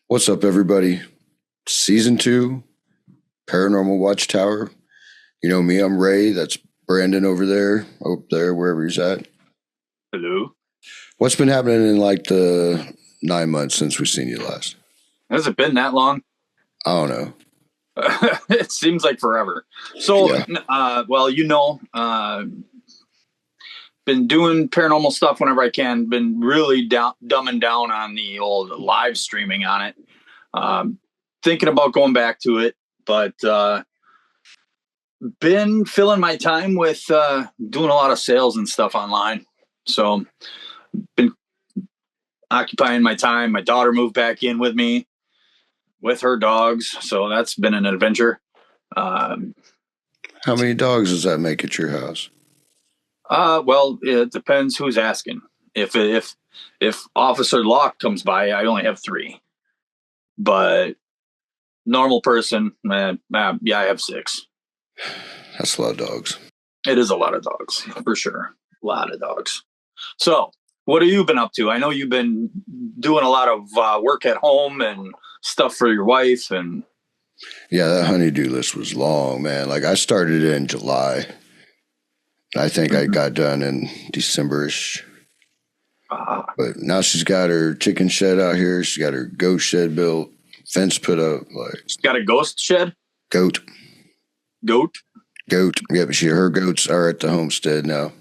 What's up, everybody? Season 2, Paranormal Watchtower. You know me, I'm Ray. That's Brandon over there, up there, wherever he's at. Hello. What's been happening in like the 9 months since we've seen you last? Has it been that long? I don't know. It seems like forever. So, Yeah. been doing paranormal stuff whenever I can. Been really dumbing down on the old live streaming on it. Thinking about going back to it, but been filling my time with doing a lot of sales and stuff online. So, been occupying my time. My daughter moved back in with me with her dogs, so that's been an adventure. Um, How many dogs does that make at your house? well, it depends who's asking. If Officer Locke comes by, I only have three. But normal person, yeah, I have six. That's a lot of dogs. It is a lot of dogs, for sure. A lot of dogs. So, what have you been up to? I know you've been doing a lot of work at home and stuff for your wife. And Yeah, that honeydew list was long, man. Like I started in July. I think I got done in December-ish. But now she's got her chicken shed out here. She's got her goat shed built, fence put up, like she's got a ghost shed. goat. Goat. Yeah, but her goats are at the homestead now.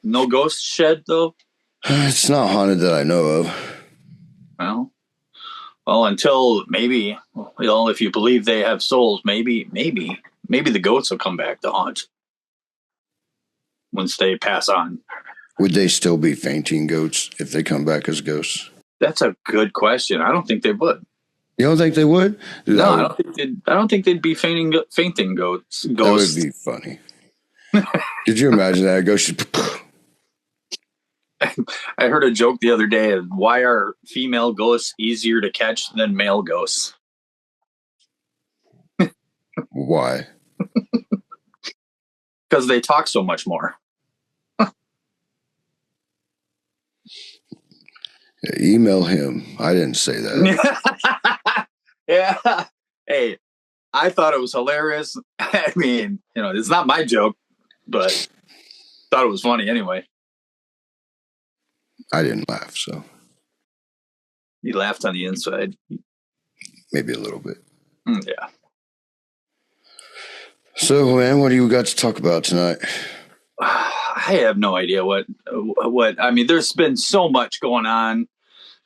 No ghost shed though. It's not haunted that I know of. Well, until maybe, if you believe they have souls, maybe the goats will come back to haunt once they pass on. Would they still be fainting goats if they come back as ghosts? That's a good question. I don't think they would. You don't think they would? Dude, No, I don't think they'd be fainting goats. That would be funny. Did you imagine that? Ghost. I heard a joke the other day. Why are female ghosts easier to catch than male ghosts? Why? Because they talk so much more. Yeah, email him. I didn't say that. Yeah. Hey, I thought it was hilarious. I mean, it's not my joke, but thought it was funny anyway. I didn't laugh, so. You laughed on the inside. Maybe a little bit. Yeah. So, man, what do you got to talk about tonight? I have no idea what. I mean, there's been so much going on.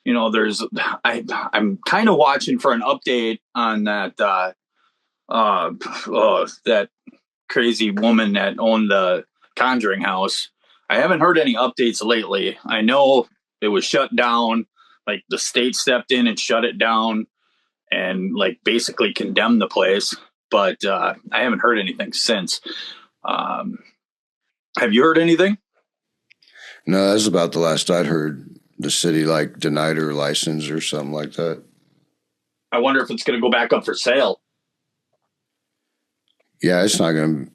I'm kind of watching for an update on that that crazy woman that owned the Conjuring house. I haven't heard any updates lately. I know it was shut down. Like the state stepped in and shut it down and like basically condemned the place. But I haven't heard anything since. Have you heard anything? No, that's about the last I'd heard. The city like denied her license or something like that. I wonder if it's going to go back up for sale. Yeah, it's not going to,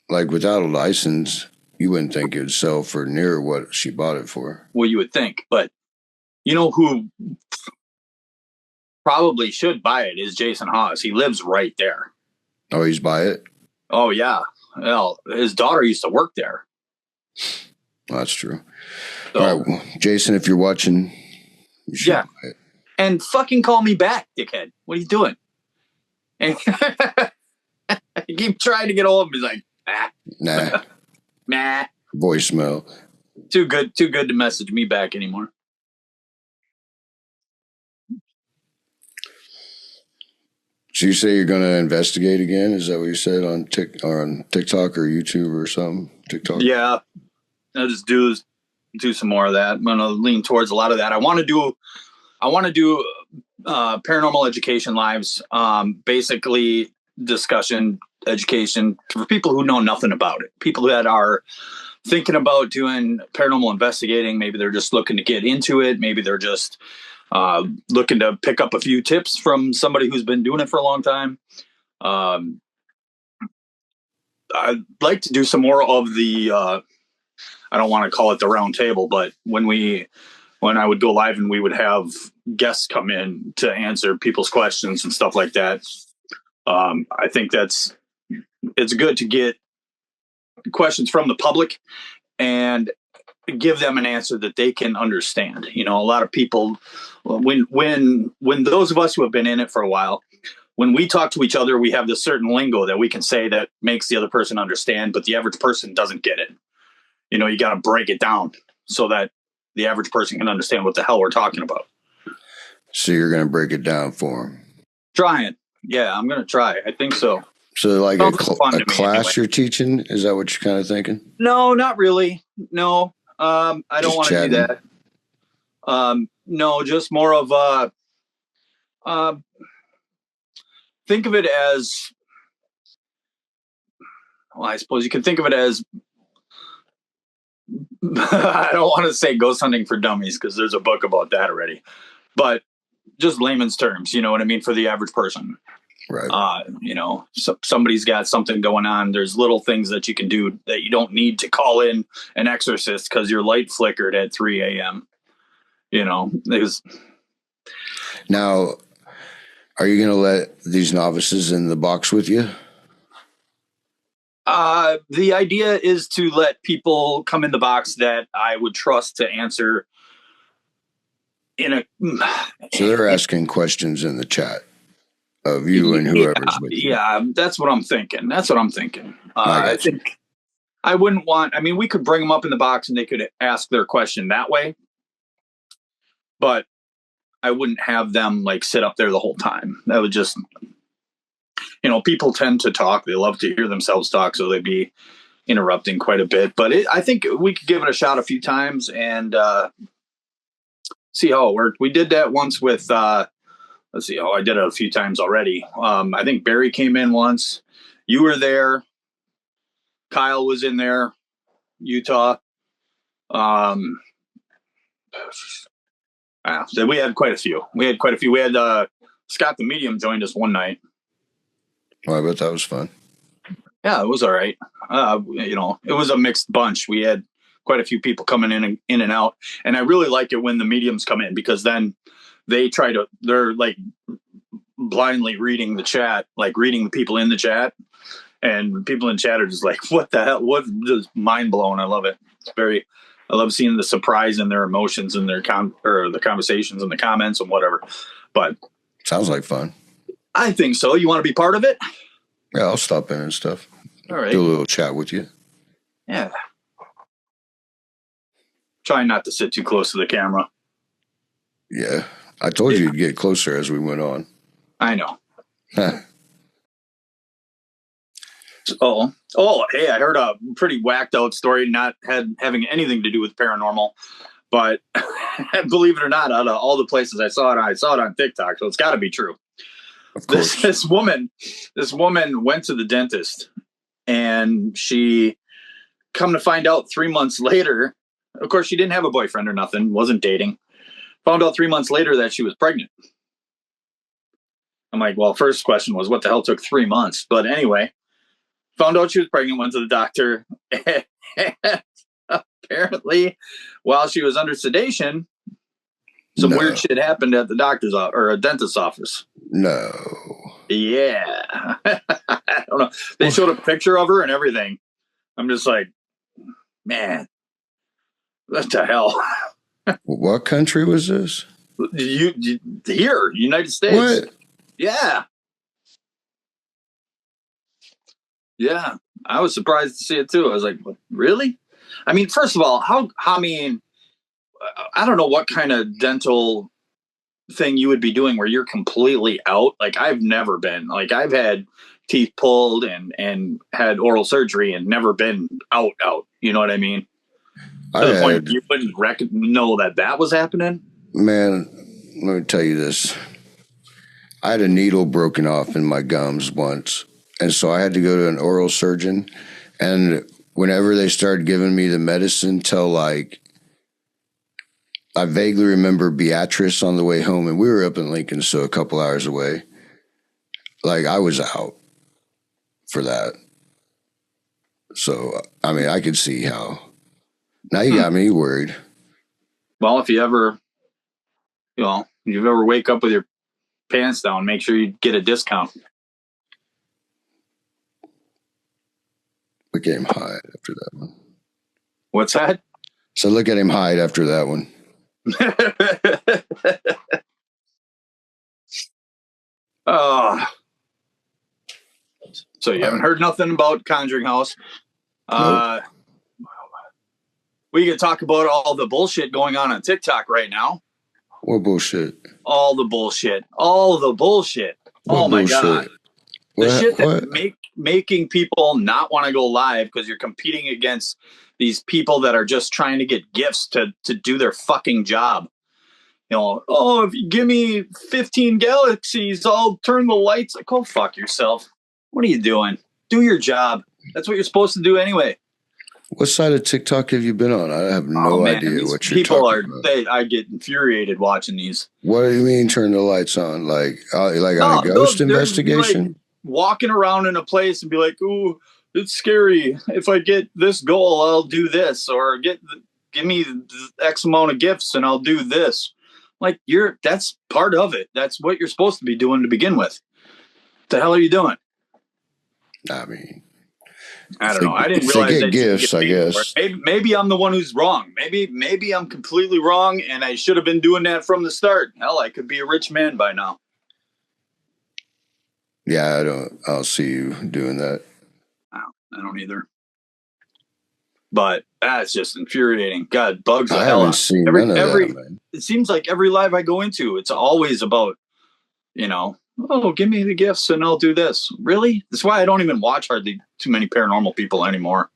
like, without a license, you wouldn't think it would sell for near what she bought it for. Well, you would think, but you know who probably should buy it is Jason Hawes. He lives right there. Oh, he's by it? Oh, yeah. Well, his daughter used to work there. Well, that's true. So, all right, well, Jason, if you're watching, you should buy it. And fucking call me back, dickhead. What are you doing? And I keep trying to get hold of him. He's like, Nah. nah. Voicemail. Too good to message me back anymore. So you say you're going to investigate again? Is that what you said on TikTok or YouTube or something? TikTok? Yeah. I'll just do some more of that. I'm going to lean towards a lot of that. I want to do paranormal education lives, basically discussion, education for people who know nothing about it. People that are thinking about doing paranormal investigating. Maybe they're just looking to get into it. Maybe they're just looking to pick up a few tips from somebody who's been doing it for a long time. I'd like to do some more of the, I don't want to call it the round table, but when we when I would go live and we would have guests come in to answer people's questions and stuff like that. I think it's good to get questions from the public and give them an answer that they can understand. You know, a lot of people, when those of us who have been in it for a while, when we talk to each other, we have this certain lingo that we can say that makes the other person understand, but the average person doesn't get it. You know, you got to break it down so that the average person can understand what the hell we're talking about. So you're going to break it down for them? Trying. Yeah, I'm going to try. I think so. So like a class you're teaching? Is that what you're kind of thinking? No, not really. No, I don't want to do that. No, just more of think of it as, well, I suppose you can think of it as, I don't want to say ghost hunting for dummies because there's a book about that already, but just layman's terms, you know what I mean? For the average person. Right. You know, somebody's got something going on. There's little things that you can do that you don't need to call in an exorcist because your light flickered at 3 a.m. You know, now, are you going to let these novices in the box with you? The idea is to let people come in the box that I would trust to answer So they're asking questions in the chat of you and whoever's with you. Yeah, that's what I'm thinking. I think I wouldn't want, I mean, we could bring them up in the box and they could ask their question that way, but I wouldn't have them like sit up there the whole time. That would just, you know, people tend to talk. They love to hear themselves talk. So they'd be interrupting quite a bit, but I think we could give it a shot a few times and see how it worked. We did that once with, let's see. I did it a few times already. I think Barry came in once. You were there. Kyle was in there. Utah. So we had quite a few. We had Scott the Medium joined us one night. Oh, I bet that was fun. Yeah, it was all right. You know, it was a mixed bunch. We had quite a few people coming in and out. And I really like it when the mediums come in because then they're like blindly reading the chat, like reading the people in the chat. And people in chat are just like, what the hell? What, just mind blown. I love it. I love seeing the surprise in their emotions and their the conversations and the comments and whatever. But sounds like fun. I think so. You want to be part of it? Yeah, I'll stop in and stuff. All right. Do a little chat with you. Yeah. Try not to sit too close to the camera. Yeah. I told you you'd get closer as we went on. I know. Oh, hey, I heard a pretty whacked out story, not having anything to do with paranormal, but believe it or not, out of all the places I saw it on TikTok, so it's got to be true. Of course. This woman went to the dentist, and she come to find out 3 months later. Of course, she didn't have a boyfriend or nothing, wasn't dating. Found out 3 months later that she was pregnant. I'm like, well, first question was, what the hell took 3 months? But anyway, found out she was pregnant, went to the doctor. And apparently, while she was under sedation, some weird shit happened at the doctor's or a dentist's office. No. Yeah. I don't know. They showed a picture of her and everything. I'm just like, man, what the hell? What country was this? Here, United States. What? Yeah. Yeah. I was surprised to see it too. I was like, what, really? I mean, first of all, I don't know what kind of dental thing you would be doing where you're completely out. Like I've never been, like I've had teeth pulled and had oral surgery and never been out. You know what I mean? To the point where you wouldn't know that was happening. Man, let me tell you this. I had a needle broken off in my gums once. And so I had to go to an oral surgeon. And whenever they started giving me the medicine till like, I vaguely remember Beatrice on the way home, and we were up in Lincoln, so a couple hours away. Like, I was out for that. So, I mean, I could see how. Now you got me worried. Well, if you ever wake up with your pants down, make sure you get a discount. Look at him hide after that one. What's that? So look at him hide after that one. Oh. So you haven't heard nothing about Conjuring House. Nope. We can talk about all the bullshit going on TikTok right now. What bullshit? All the bullshit. All the bullshit. What oh my bullshit? God. The shit that making people not want to go live because you're competing against these people that are just trying to get gifts to do their fucking job. You know, oh, if you give me 15 galaxies, I'll turn the lights. Like, go fuck yourself. What are you doing? Do your job. That's what you're supposed to do anyway. What side of TikTok have you been on? I have no idea what you're talking about. I get infuriated watching these. What do you mean turn the lights on? Like on a ghost investigation? Like walking around in a place and be like, ooh, it's scary. If I get this goal, I'll do this. Or give me X amount of gifts and I'll do this. Like that's part of it. That's what you're supposed to be doing to begin with. What the hell are you doing? I mean, I don't know. I didn't realize they get gifts. I guess maybe I'm the one who's wrong. Maybe I'm completely wrong, and I should have been doing that from the start. Hell, I could be a rich man by now. Yeah, I don't see you doing that. I don't either. But that's just infuriating. God, bugs the hell out. I haven't seen none of that, man. It seems like every live I go into, it's always about, oh, give me the gifts and I'll do this. Really? That's why I don't even watch hardly too many paranormal people anymore.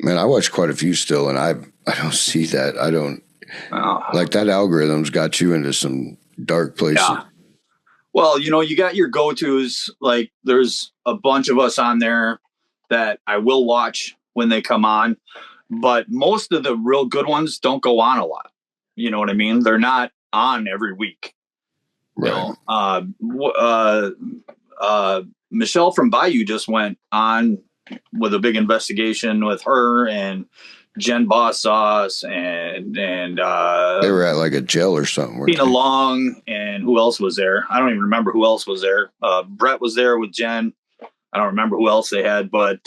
Man, I watch quite a few still, and I don't see that. I don't like that algorithm's got you into some dark places. Yeah. Well, you got your go-tos. Like there's a bunch of us on there that I will watch when they come on, but most of the real good ones don't go on a lot. You know what I mean? They're not on every week. Right. Michelle from Bayou just went on with a big investigation with her and Jen Boss Sauce and they were at like a jail or something. Tina Long, and who else was there? I don't even remember who else was there. Brett was there with Jen. I don't remember who else they had, but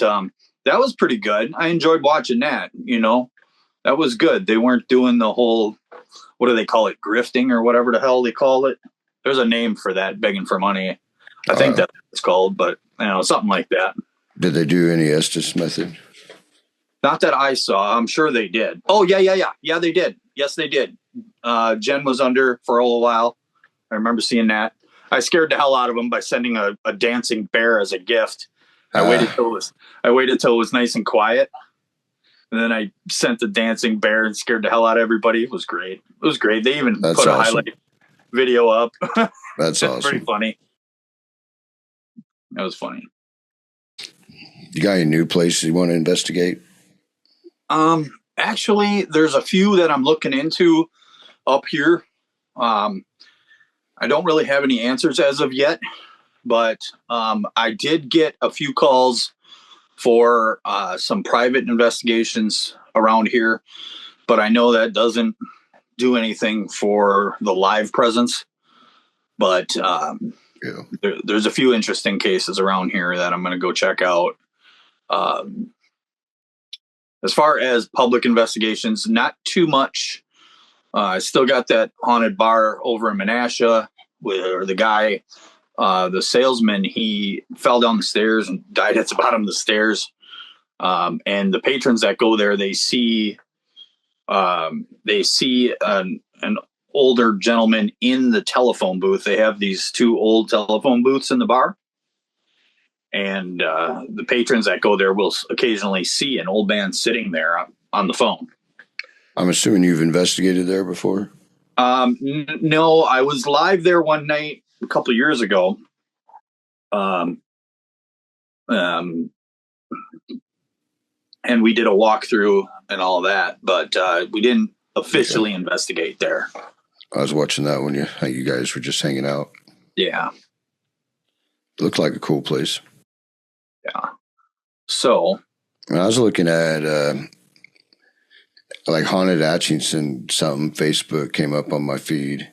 that was pretty good. I enjoyed watching that. That was good. They weren't doing the whole, what do they call it, grifting or whatever the hell they call it. There's a name for that, begging for money. I think that's what it's called, but something like that. Did they do any Estes method? Not that I saw. I'm sure they did. Oh, yeah. Yeah, they did. Yes, they did. Jen was under for a little while. I remember seeing that. I scared the hell out of him by sending a dancing bear as a gift. I waited till it was nice and quiet. And then I sent the dancing bear and scared the hell out of everybody. It was great. They even put a highlight video up. That's awesome. Pretty funny. That was funny. You got any new places you want to investigate? Actually, there's a few that I'm looking into up here. I don't really have any answers as of yet, but I did get a few calls for some private investigations around here, but I know that doesn't do anything for the live presence. But there's a few interesting cases around here that I'm going to go check out. As far as public investigations, not too much. I still got that haunted bar over in Menasha where the guy, the salesman, he fell down the stairs and died at the bottom of the stairs. And the patrons that go there, they see an older gentleman in the telephone booth. They have these two old telephone booths in the bar. And the patrons that go there will occasionally see an old man sitting there on the phone. I'm assuming you've investigated there before? No, I was live there one night a couple of years ago. And we did a walkthrough and all that, but we didn't officially investigate there. I was watching that when you guys were just hanging out. Yeah. Looked like a cool place. Yeah. So I was looking at like Haunted Atchison, something Facebook came up on my feed.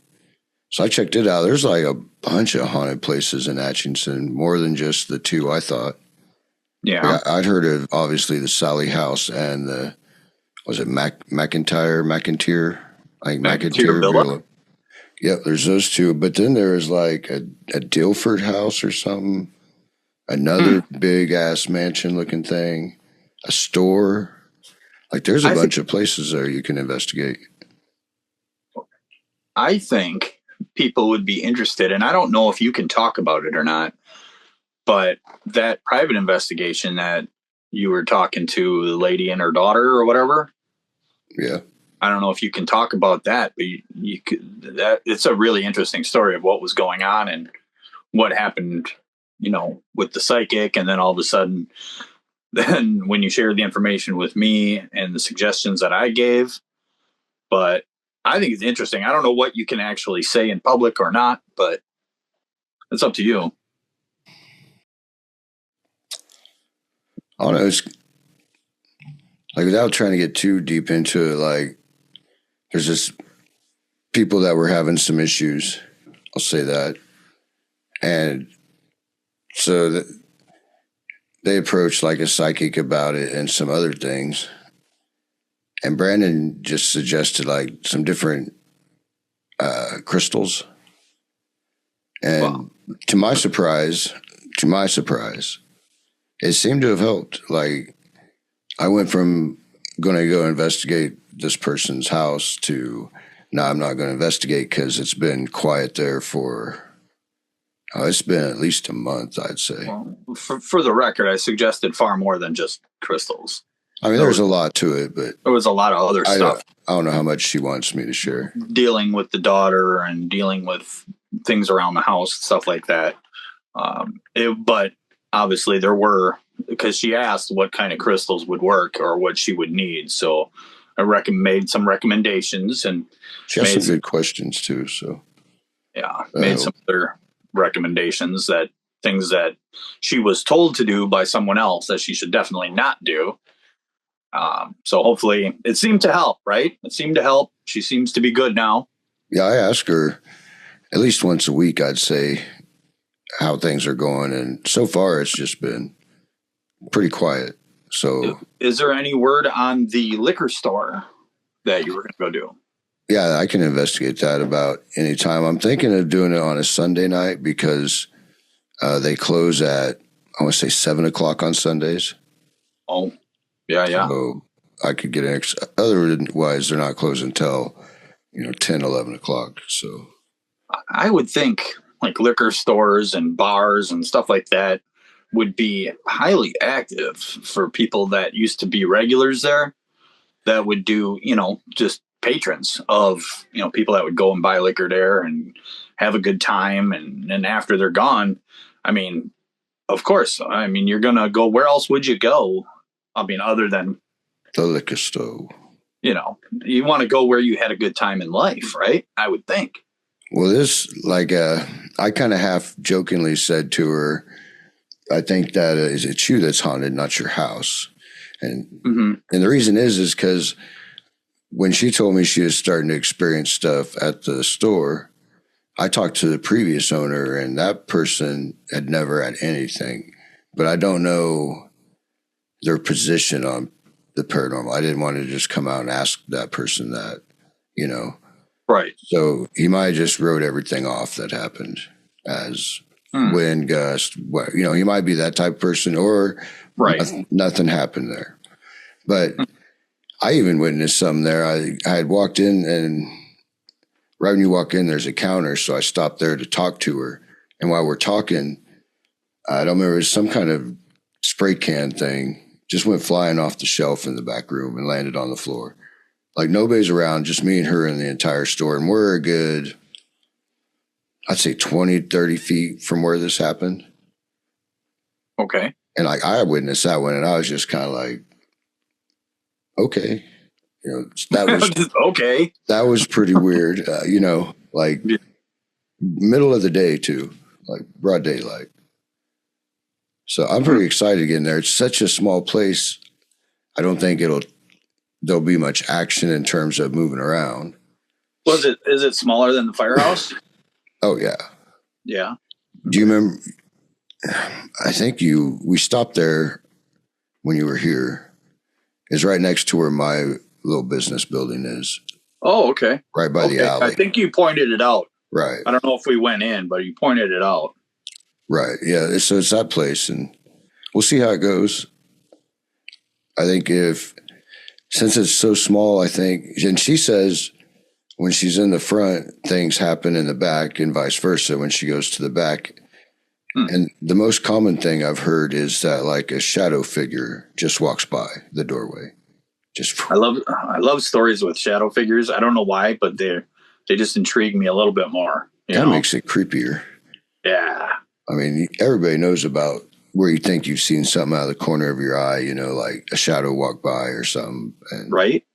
So I checked it out. There's like a bunch of haunted places in Atchison, more than just the two I thought. Yeah. I'd heard of obviously the Sally House and the, was it McIntyre? I think McIntyre McIntyre Villa. Villa. Yep, there's those two. But then there is like a Dilford house or something, another big ass mansion looking thing, a store. Like there's a bunch of places there you can investigate. I think people would be interested, and I don't know if you can talk about it or not, but that private investigation that you were talking to the lady and her daughter or whatever. Yeah. I don't know if you can talk about that, but you could, that it's a really interesting story of what was going on and what happened, with the psychic. And then all of a sudden, then when you shared the information with me and the suggestions that I gave, but I think it's interesting. I don't know what you can actually say in public or not, but it's up to you. I don't know. It's like without trying to get too deep into it, like there's just people that were having some issues. I'll say that. And so they approached like a psychic about it and some other things. And Brandon just suggested like some different crystals. And to my surprise, it seemed to have helped. Like I went from going to go investigate this person's house to now I'm not going to investigate because it's been quiet there for, it's been at least a month, I'd say. Well, for the record, I suggested far more than just crystals. I mean, there's a lot to it, but there was a lot of other stuff. I don't know how much she wants me to share. Dealing with the daughter and dealing with things around the house, stuff like that. But obviously there were, because she asked what kind of crystals would work or what she would need. So I made some recommendations, and she has some good questions too. So yeah, made some other recommendations, that things that she was told to do by someone else that she should definitely not do. So hopefully it seemed to help, right? It seemed to help. She seems to be good now. Yeah, I ask her at least once a week, I'd say, how things are going. And so far it's just been pretty quiet. So is there any word on the liquor store that you were going to go do? Yeah, I can investigate that about any time. I'm thinking of doing it on a Sunday night because they close at, I want to say 7:00 on Sundays. Oh, yeah. So I could get an extra, otherwise they're not closing until, 10, 11 o'clock. So I would think like liquor stores and bars and stuff like that would be highly active for people that used to be regulars there, that would do, just patrons of, people that would go and buy liquor there and have a good time. And after they're gone, I mean, of course, you're going to go, where else would you go? Other than the liquor store. You want to go where you had a good time in life, right? I would think. Well, I kind of half jokingly said to her, I think that it's you that's haunted, not your house. And and the reason is because when she told me she was starting to experience stuff at the store, I talked to the previous owner, and that person had never had anything. But I don't know their position on the paranormal. I didn't want to just come out and ask that person that, Right. So he might have just wrote everything off that happened as wind gust. He might be that type of person, or nothing happened there. But I even witnessed some there. I had walked in, and right when you walk in, there's a counter. So I stopped there to talk to her. And while we're talking, I don't remember, it was some kind of spray can thing, just went flying off the shelf in the back room and landed on the floor. Like nobody's around, just me and her in the entire store. And we're a good, I'd say 20, 30 feet from where this happened. Okay. And I witnessed that one, and I was just kind of like, okay. That was okay. That was pretty weird. Like middle of the day too, like broad daylight. So I'm pretty excited to get in there. It's such a small place. I don't think there'll be much action in terms of moving around. Is it smaller than the firehouse? Oh yeah. Yeah. Do you remember? I think we stopped there when you were here. It's right next to where my little business building is. Oh, okay. Right by the alley. I think you pointed it out. Right. I don't know if we went in, but you pointed it out. Right. Yeah. So it's that place, and we'll see how it goes. I think since it's so small, and she says when she's in the front, things happen in the back and vice versa when she goes to the back. And the most common thing I've heard is that like a shadow figure just walks by the doorway. I love stories with shadow figures. I don't know why, but they just intrigue me a little bit more. That makes it creepier. Yeah. I mean, everybody knows about where you think you've seen something out of the corner of your eye, like a shadow walk by or something. Right.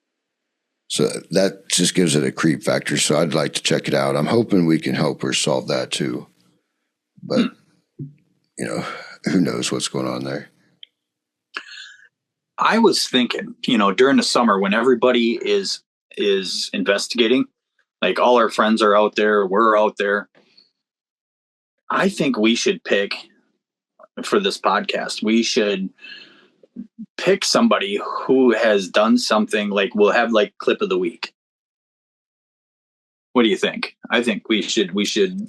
So that just gives it a creep factor. So I'd like to check it out. I'm hoping we can help her solve that too. But, who knows what's going on there. I was thinking, during the summer when everybody is investigating, like all our friends are out there, we're out there. I think we should pick for this podcast. We should pick somebody who has done something like we'll have like clip of the week. What do you think? I think we should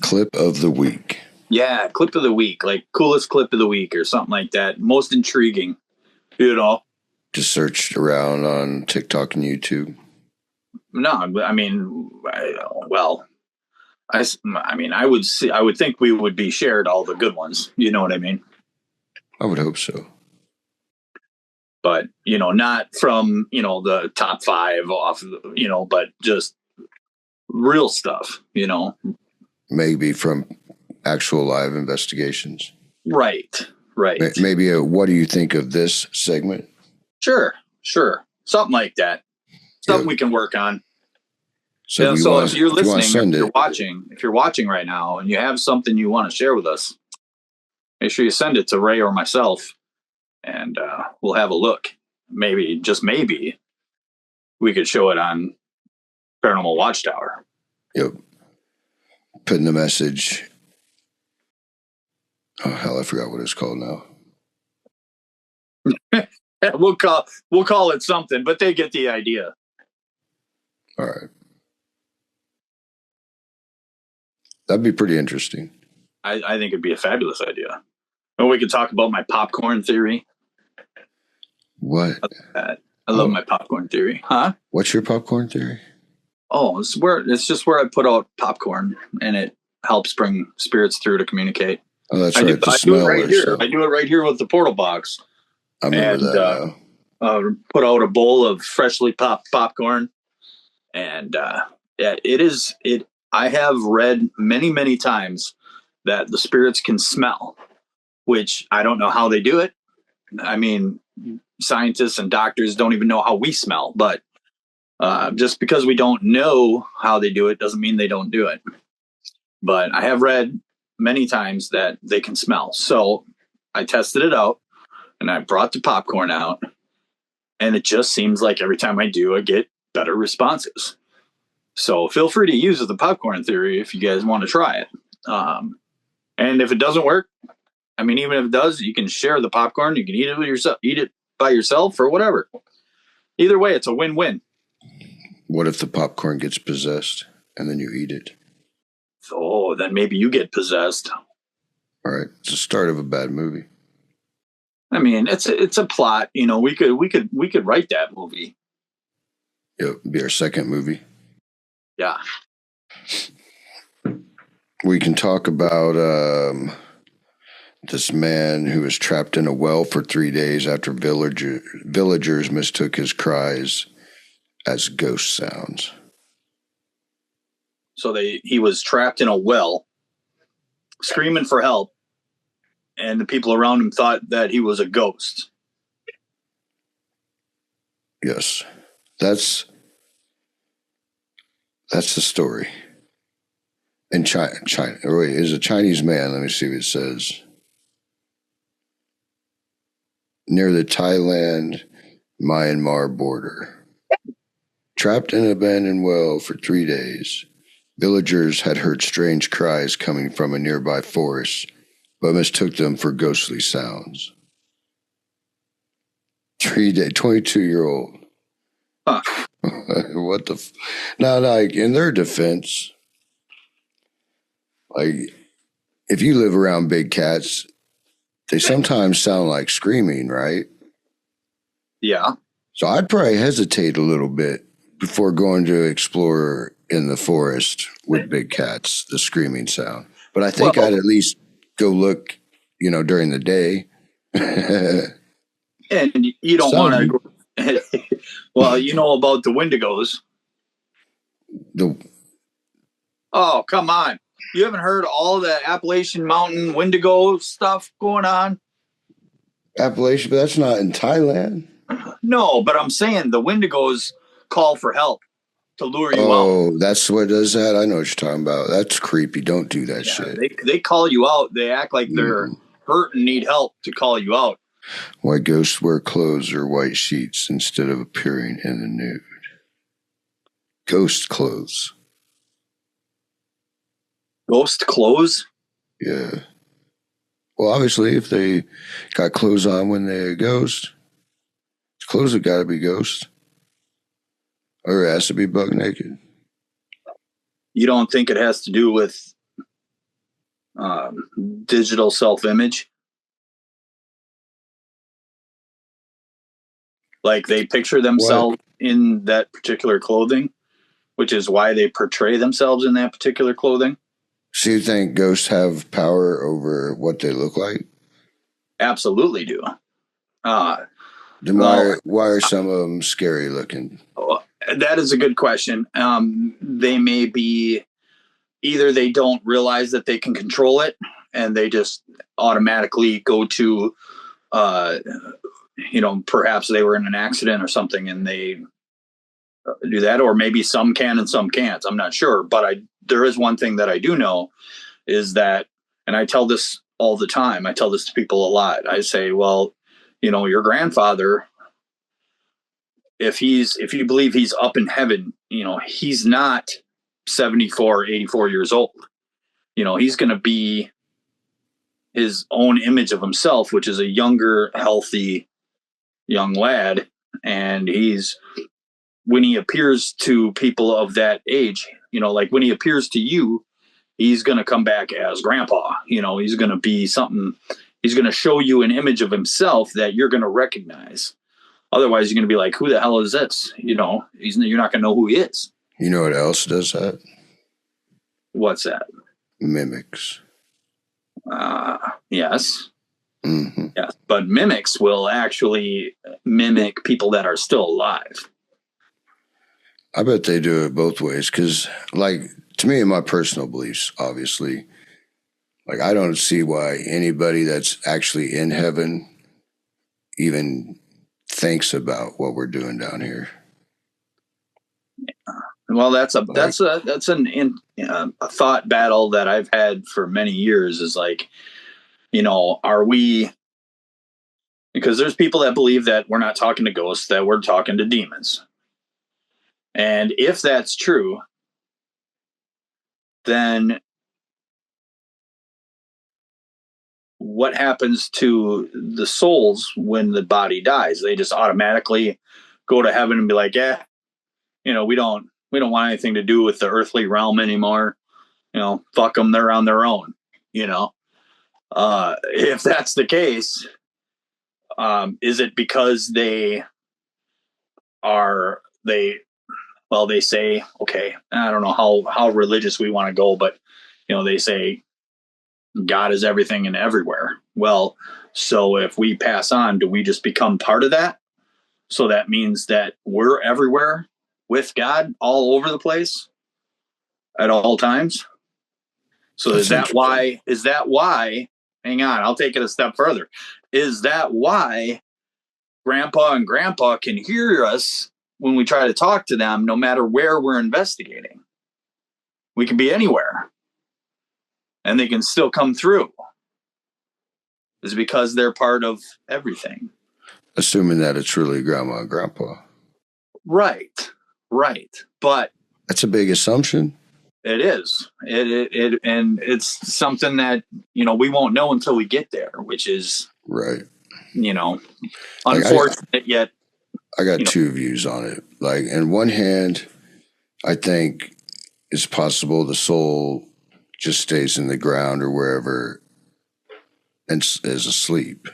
clip of the week. Yeah, clip of the week, like coolest clip of the week or something like that. Most intriguing, Just search around on TikTok and YouTube. No, I mean, I would think we would be shared all the good ones. You know what I mean? I would hope so. But, not from, the top 5 off, but just real stuff, Maybe from actual live investigations. Right. Maybe what do you think of this segment? Sure. Something like that. Something we can work on. So, if you're listening, if you're watching right now and you have something you want to share with us, make sure you send it to Ray or myself and we'll have a look. Maybe, just maybe, we could show it on Paranormal Watchtower. Yep. Putting the message. Oh, hell, I forgot what it's called now. We'll call it something, but they get the idea. All right. That'd be pretty interesting. I think it'd be a fabulous idea. And we could talk about my popcorn theory. What? I love my popcorn theory. Huh? What's your popcorn theory? Oh, it's just where I put out popcorn and it helps bring spirits through to communicate. Oh, that's right. I do it right here. I do it right here with the portal box. I remember that. Put out a bowl of freshly popped popcorn, and it is. I have read many times that the spirits can smell, which I don't know how they do it. I mean, scientists and doctors don't even know how we smell, but just because we don't know how they do it doesn't mean they don't do it. But I have read many times that they can smell. So I tested it out and I brought the popcorn out, and it just seems like every time I do, I get better responses. So feel free to use the popcorn theory if you guys want to try it. And if it doesn't work, I mean, even if it does, you can share the popcorn. You can eat it with yourself, eat it by yourself or whatever. Either way, it's a win-win. What if the popcorn gets possessed and then you eat it? Oh, then maybe you get possessed. All right. It's the start of a bad movie. I mean, it's a plot. We could write that movie. It'll be our second movie. Yeah. We can talk about this man who was trapped in a well for 3 days after villagers mistook his cries as ghost sounds. So he was trapped in a well, screaming for help, and the people around him thought that he was a ghost. Yes, that's the story. In China, is a Chinese man. Let me see what it says. Near the Thailand-Myanmar border. Trapped in an abandoned well for 3 days, villagers had heard strange cries coming from a nearby forest, but mistook them for ghostly sounds. 3 day, 22-year-old. Huh. What the? Now, like in their defense, like if you live around big cats, they sometimes sound like screaming, right? Yeah. So I'd probably hesitate a little bit before going to explore in the forest with big cats, the screaming sound. But I think Well, I'd at least go look, during the day. and you don't want to Some go. Well, you know about the Wendigos. the Oh, come on. You haven't heard all the Appalachian Mountain Wendigo stuff going on? Appalachian, but that's not in Thailand. No, but I'm saying the Wendigos call for help to lure you out. Oh, that's what does that? I know what you're talking about. That's creepy. Don't do that shit. They call you out. They act like they're Mm. hurt and need help to call you out. Why ghosts wear clothes or white sheets instead of appearing in the nude? Ghost clothes. Ghost clothes? Yeah. Well, obviously, if they got clothes on when they're a ghost, clothes have got to be ghost. Or it has to be buck naked. You don't think it has to do with digital self-image? Like they picture themselves in that particular clothing, which is why they portray themselves in that particular clothing? So you think ghosts have power over what they look like? Absolutely do. Then Well, why are some of them scary looking? that is a good question. They may be either they don't realize that they can control it and they just automatically go to, perhaps they were in an accident or something and they do that, or maybe some can and some can't. I'm not sure, but there is one thing that I do know is that, and I tell this all the time. I tell this to people a lot. I say, well, your grandfather, if you believe he's up in heaven, he's not 74, 84 years old. He's going to be his own image of himself, which is a younger, healthy young lad. And when he appears to people of that age, like when he appears to you, he's going to come back as grandpa. He's going to be something. He's going to show you an image of himself that you're going to recognize. Otherwise, you're going to be like, who the hell is this? You're not going to know who he is. You know what else does that? What's that? Mimics. Yes. Mm-hmm. Yes. But mimics will actually mimic people that are still alive. I bet they do it both ways because, like, to me, in my personal beliefs, obviously, like, I don't see why anybody that's actually in heaven even thinks about what we're doing down here. Well, that's a thought battle that I've had for many years. Is like, are we? Because there's people that believe that we're not talking to ghosts, that we're talking to demons. And if that's true, then what happens to the souls when the body dies? They just automatically go to heaven and be like, yeah, we don't want anything to do with the earthly realm anymore. Fuck them, they're on their own. If that's the case, is it because they say, okay, I don't know how religious we want to go, but they say God is everything and everywhere. Well, so if we pass on, do we just become part of that? So that means that we're everywhere with God all over the place at all times. So That's is that why, hang on, I'll take it a step further. Is that why grandpa and grandpa can hear us when we try to talk to them, no matter where we're investigating? We can be anywhere and they can still come through. Is because they're part of everything. assuming that it's really grandma and grandpa. Right. Right. But That's a big assumption. it is. And it's something that, we won't know until we get there, which is, Right. Like unfortunate yet. I got two views on it. Like, in one hand, I think it's possible the soul just stays in the ground or wherever and is asleep.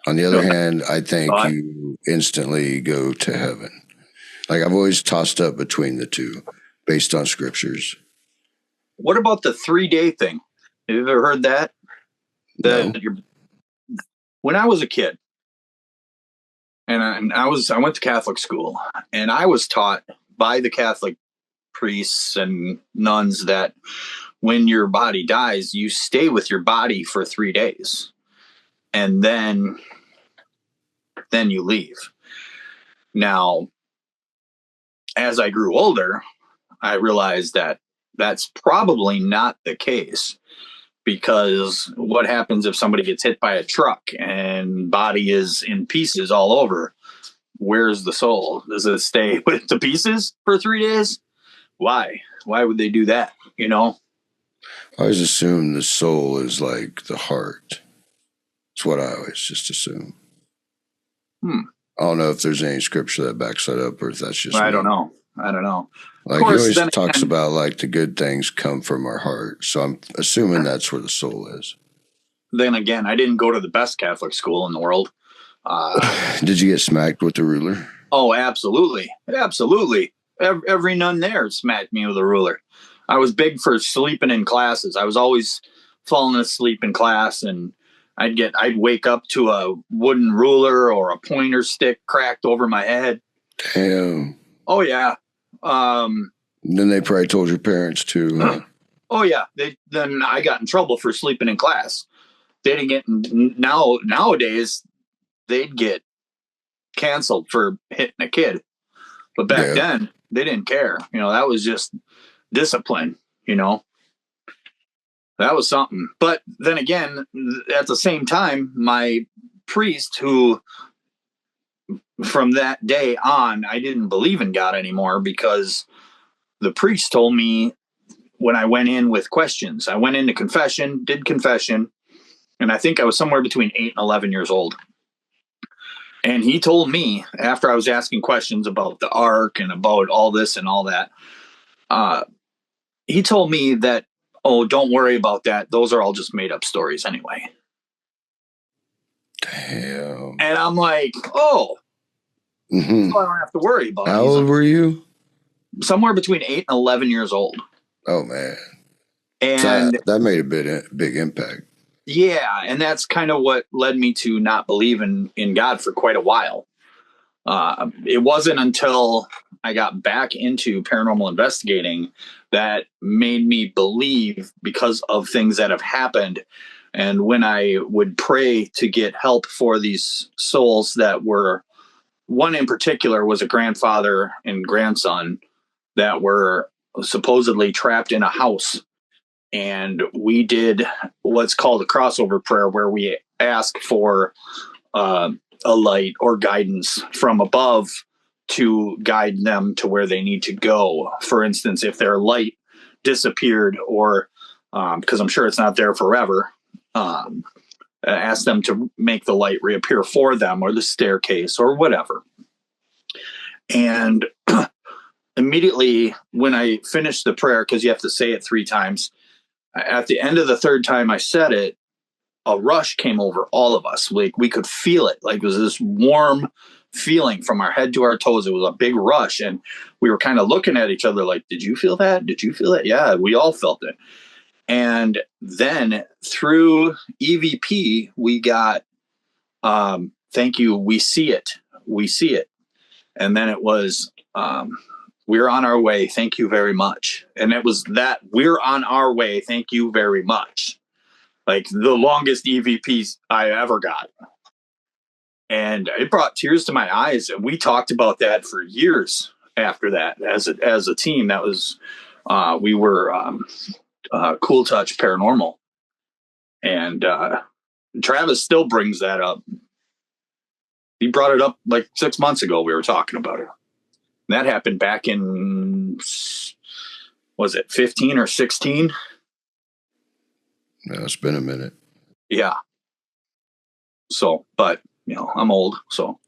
On the other hand, I think you instantly go to heaven. Like, I've always tossed up between the two based on scriptures. What about the 3-day thing? Have you ever heard that? No. When I was a kid, and I went to Catholic school, and I was taught by the Catholic priests and nuns that when your body dies, you stay with your body for 3 days, and then you leave. Now, as I grew older, I realized that that's probably not the case, because what happens if somebody gets hit by a truck and body is in pieces all over? Where's the soul? Does it stay with the pieces for 3 days? Why would they do that? I always assume the soul is like the heart. It's what I always just assume. I don't know if there's any scripture that backs that up, or if that's just I don't know. Like, he always talks about, like, the good things come from our heart. So I'm assuming that's where the soul is. Then again, I didn't go to the best Catholic school in the world. Did you get smacked with the ruler? Oh, absolutely. Absolutely. Every nun there smacked me with a ruler. I was big for sleeping in classes. I was always falling asleep in class, and I'd wake up to a wooden ruler or a pointer stick cracked over my head. Damn. Oh, yeah. Then they probably told your parents too. Huh? Oh, yeah. Then I got in trouble for sleeping in class. They didn't get nowadays they'd get canceled for hitting a kid, but back then they didn't care. That was just discipline. That was something. But then again, at the same time, my priest, who from that day on, I didn't believe in God anymore, because the priest told me, when I went in with questions, I went into confession, did confession, and I think I was somewhere between 8 and 11 years old. And he told me, after I was asking questions about the ark and about all this and all that, he told me that, oh, don't worry about that. Those are all just made up stories anyway. Damn. And I'm like, oh, so I don't have to worry about it. How old were you? Somewhere between 8 and 11 years old. Oh, man. And so that made a big impact. Yeah, and that's kind of what led me to not believe in God for quite a while. It wasn't until I got back into paranormal investigating that made me believe, because of things that have happened. And when I would pray to get help for these souls that were, one in particular was a grandfather and grandson that were supposedly trapped in a house. And we did what's called a crossover prayer, where we ask for a light or guidance from above to guide them to where they need to go. For instance, if their light disappeared, or because I'm sure it's not there forever, ask them to make the light reappear for them, or the staircase, or whatever. And immediately when I finished the prayer, because you have to say it 3 times, at the end of the 3rd time I said it, a rush came over all of us. Like, we could feel it. Like, it was this warm feeling from our head to our toes. It was a big rush. And we were kind of looking at each other like, did you feel that? Did you feel that? Yeah, we all felt it. And then through EVP, we got, thank you. We see it. We see it. And then it was, we're on our way. Thank you very much. And it was that, we're on our way. Thank you very much. Like, the longest EVPs I ever got. And it brought tears to my eyes. And we talked about that for years after that as a team. That was, we were Cool Touch Paranormal. And Travis still brings that up. He brought it up like 6 months ago. We were talking about it. That happened back in, was it 15 or 16? No, it's been a minute. Yeah. So, but I'm old, so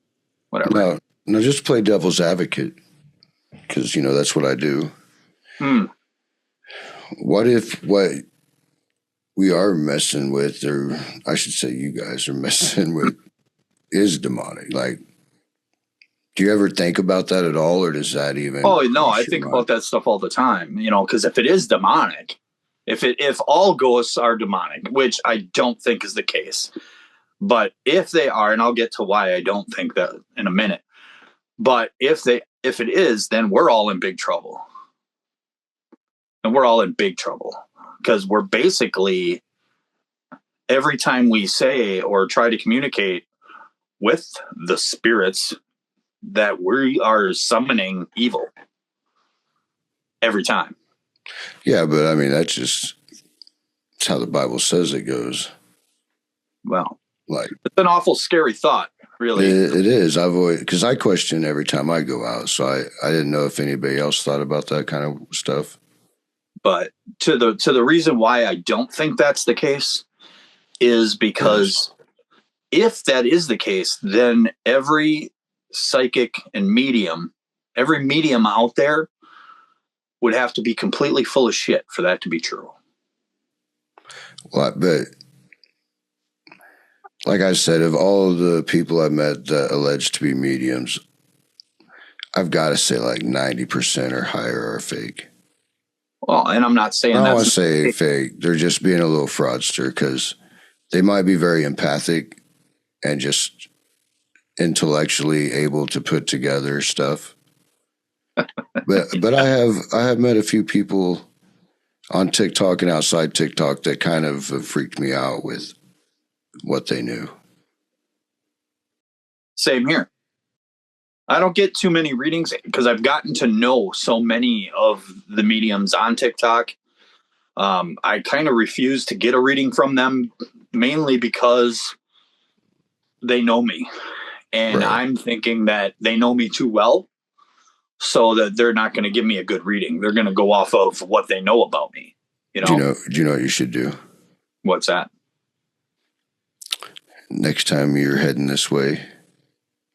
whatever. No, just play devil's advocate, because that's what I do. What if what we are messing with, or I should say you guys are messing with, is demonic? Like, do you ever think about that at all, or does that even? Oh no, I think about that stuff all the time. Because if it is demonic, if all ghosts are demonic, which I don't think is the case, but if they are, and I'll get to why I don't think that in a minute. But if it is, then we're all in big trouble, and we're all in big trouble because we're basically, every time we say or try to communicate with the spirits, that we are summoning evil every time. Yeah, but I mean, that's how the Bible says it goes. Well, like, it's an awful scary thought, really. It is. Because I question every time I go out, so I didn't know if anybody else thought about that kind of stuff. But to the reason why I don't think that's the case is because if that is the case, then every psychic and medium, every medium out there would have to be completely full of shit for that to be true. Well, but like I said, of all of the people I met that alleged to be mediums, I've got to say like 90% or higher are fake. Well, and I'm not saying I don't want to say fake. They're just being a little fraudster, because they might be very empathic and just intellectually able to put together stuff. but I have met a few people on TikTok and outside TikTok that kind of freaked me out with what they knew. Same here. I don't get too many readings because I've gotten to know so many of the mediums on TikTok. I kind of refuse to get a reading from them, mainly because they know me. And right. I'm thinking that they know me too well, so that they're not going to give me a good reading. They're going to go off of what they know about me. Do you know what you should do? What's that? Next time you're heading this way,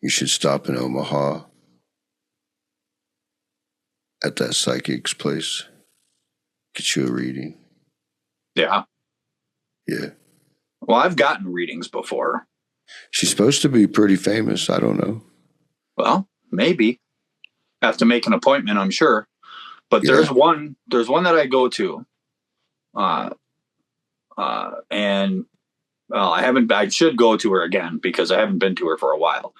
you should stop in Omaha at that psychic's place. Get you a reading. Yeah. Yeah. Well, I've gotten readings before. She's supposed to be pretty famous. I don't know. Well, maybe. Have to make an appointment, I'm sure. But there's one that I go to. And I should go to her again because I haven't been to her for a while.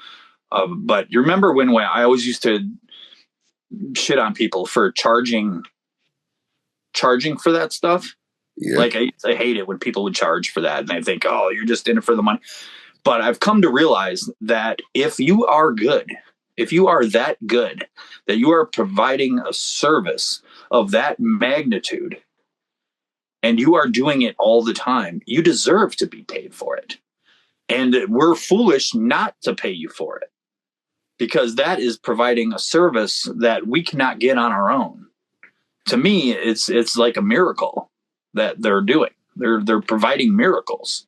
But you remember when I always used to shit on people for charging for that stuff? Yeah. Like I hate it when people would charge for that, and I think, oh, you're just in it for the money. But I've come to realize that if you are good, if you are that good, that you are providing a service of that magnitude, and you are doing it all the time, you deserve to be paid for it. And we're foolish not to pay you for it, because that is providing a service that we cannot get on our own. To me, it's like a miracle that they're doing. They're providing miracles.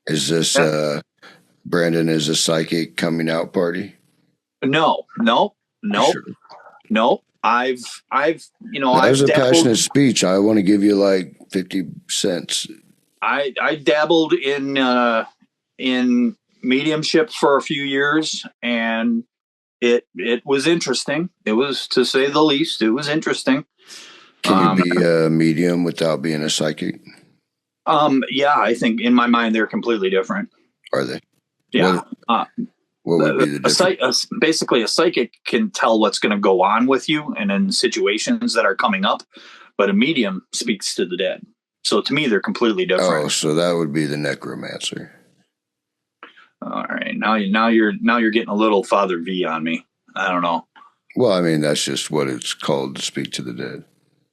Is this Brandon is a psychic coming out party? No. Sure. No. I've that was a passionate speech. I want to give you like 50 cents. I dabbled in mediumship for a few years, and it was interesting. It was, to say the least, it was interesting. Can you be a medium without being a psychic? Yeah, I think in my mind they're completely different. Are they? Yeah. What would be the difference? Basically, a psychic can tell what's going to go on with you and in situations that are coming up, but a medium speaks to the dead. So to me, they're completely different. Oh, so that would be the necromancer. All right, now you're getting a little Father V on me. I don't know. Well, I mean, that's just what it's called, to speak to the dead.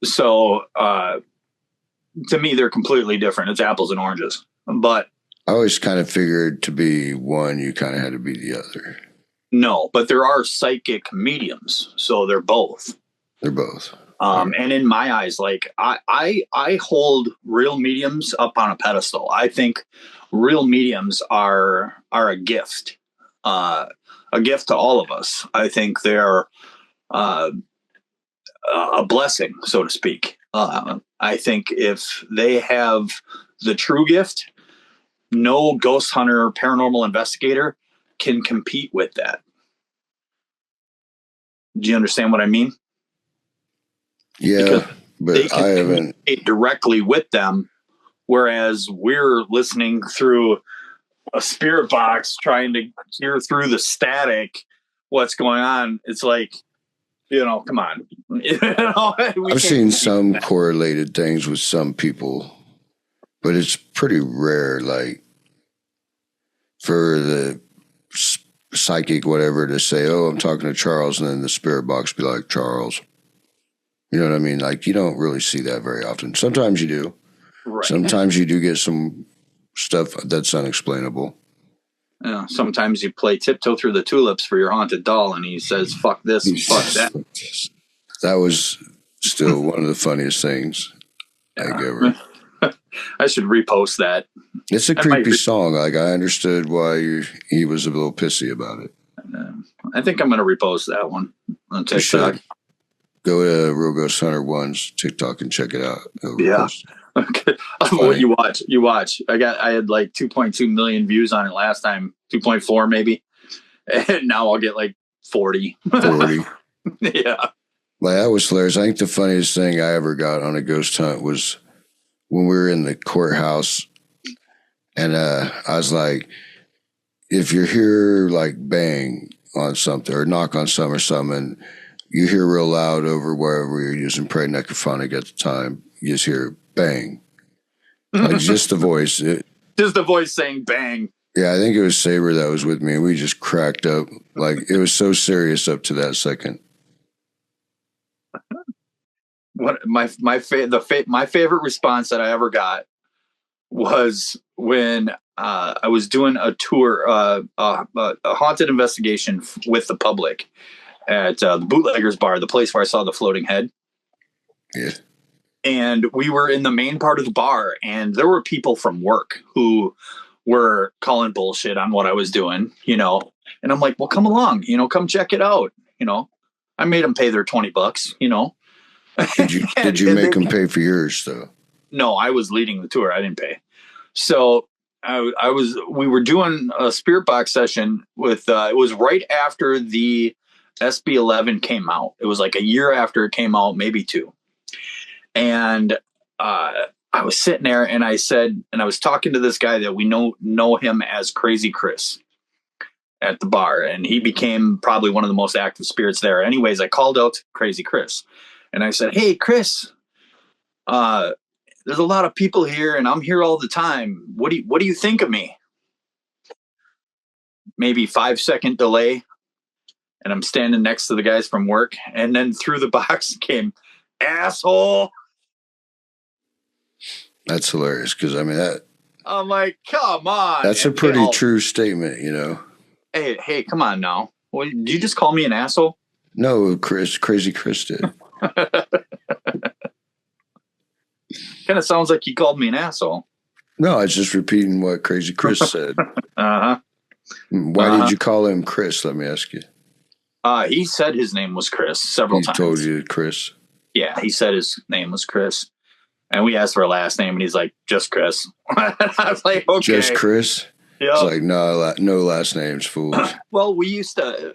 So to me, they're completely different. It's apples and oranges. But I always kind of figured to be one, you kind of had to be the other. No, but there are psychic mediums, so they're both. They're both. And in my eyes, like I hold real mediums up on a pedestal. I think real mediums are a gift, a gift to all of us. I think they're uh, a blessing, so to speak. I think if they have the true gift, no ghost hunter, paranormal investigator can compete with that. Do you understand what I mean? Yeah, Because they but I can haven't. communicate directly with them, whereas we're listening through a spirit box trying to hear through the static what's going on. It's like, come on. I've seen some correlated things with some people, but it's pretty rare. Like for the psychic, whatever, to say, "Oh, I'm talking to Charles," and then the spirit box be like, "Charles." You know what I mean? Like you don't really see that very often. Sometimes you do. Right. Sometimes you do get some stuff that's unexplainable. Sometimes you play Tiptoe Through the Tulips for your haunted doll, and he says, "Fuck this and fuck that." That was still one of the funniest things ever. I should repost that. It's a creepy song. Like I understood why he was a little pissy about it. I think I'm going to repost that one on TikTok. Go to Real Ghost Hunter 1's TikTok and check it out. Yeah. Okay. What you watch. I had like 2.2 million views on it last time, 2.4 maybe, and now I'll get like 40. 40. Yeah. Like that was hilarious. I think the funniest thing I ever got on a ghost hunt was when we were in the courthouse, and I was like, if you hear like bang on something or knock on something or something, you hear real loud over wherever you're using prey necrophonic at the time, you just hear bang. Like just the voice. Just the voice saying bang. Yeah, I think it was Saber that was with me, and we just cracked up. Like it was so serious up to that second. What my favorite response that I ever got was when I was doing a tour, a haunted investigation with the public at the Bootleggers Bar, the place where I saw the floating head. Yeah. And we were in the main part of the bar, and there were people from work who were calling bullshit on what I was doing, and I'm like, well, come along, come check it out. I made them pay their $20, Did you make them pay for yours though? No, I was leading the tour. I didn't pay. So we were doing a spirit box session with, it was right after the SB11 came out. It was like a year after it came out, maybe 2. And I was sitting there and I said, and I was talking to this guy that we know him as Crazy Chris at the bar. And he became probably one of the most active spirits there. Anyways, I called out to Crazy Chris and I said, hey, Chris, there's a lot of people here and I'm here all the time. What do you think of me? Maybe 5-second delay. And I'm standing next to the guys from work. And then through the box came, asshole. That's hilarious because I'm like, come on. That's a pretty true statement, Hey, come on now. Well, did you just call me an asshole? No, Crazy Chris did. Kind of sounds like he called me an asshole. No, I was just repeating what Crazy Chris said. Uh-huh. Why did you call him Chris? Let me ask you. He said his name was Chris several times. He told you Chris? Yeah, he said his name was Chris. And we asked for a last name, and he's like, just Chris. I was like, okay. Just Chris? Yeah. It's like, no last names, fools. Well, we used to...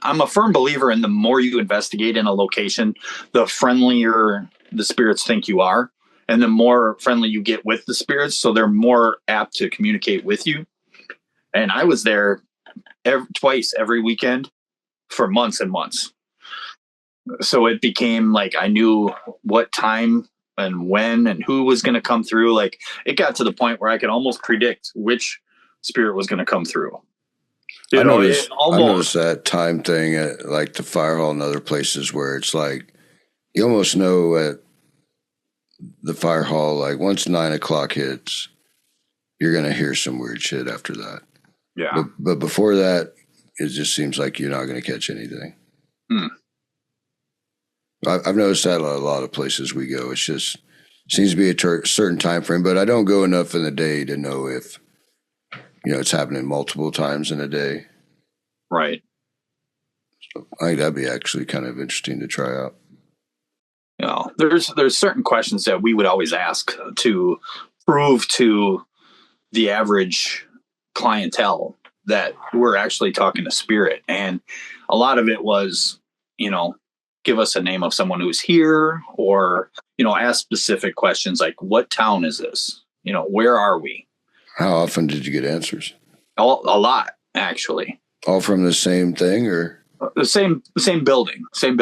I'm a firm believer in the more you investigate in a location, the friendlier the spirits think you are, and the more friendly you get with the spirits, so they're more apt to communicate with you. And I was there twice every weekend for months and months. So it became like I knew what time and when and who was going to come through. Like it got to the point where I could almost predict which spirit was going to come through. I noticed that time thing at like the fire hall and other places where it's like you almost know at the fire hall, like once 9:00 hits, you're going to hear some weird shit after that. Yeah. But before that, it just seems like you're not going to catch anything. Hmm. I've noticed that a lot of places we go. It's just seems to be a certain time frame, but I don't go enough in the day to know if it's happening multiple times in a day. Right. So I think that'd be actually kind of interesting to try out. There's certain questions that we would always ask to prove to the average clientele that we're actually talking to spirit. And a lot of it was, give us a name of someone who's here, or, ask specific questions like, what town is this? Where are we? How often did you get answers? A lot, actually. All from the same thing, or the same building. It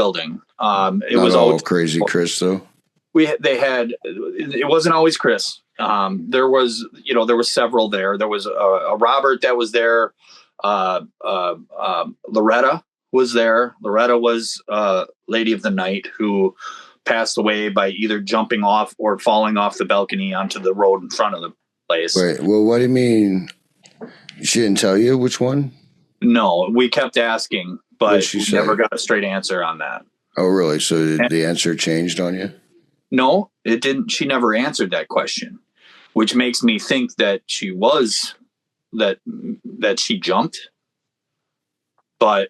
not was all always crazy Chris though. It wasn't always Chris. There was several there. There was a Robert that was there. Loretta was there. Loretta was Lady of the Night who passed away by either jumping off or falling off the balcony onto the road in front of the place. Wait, well, what do you mean? She didn't tell you which one? No, we kept asking, but we never got a straight answer on that. Oh, really? So the answer changed on you? No, it didn't. She never answered that question, which makes me think that she was that she jumped. But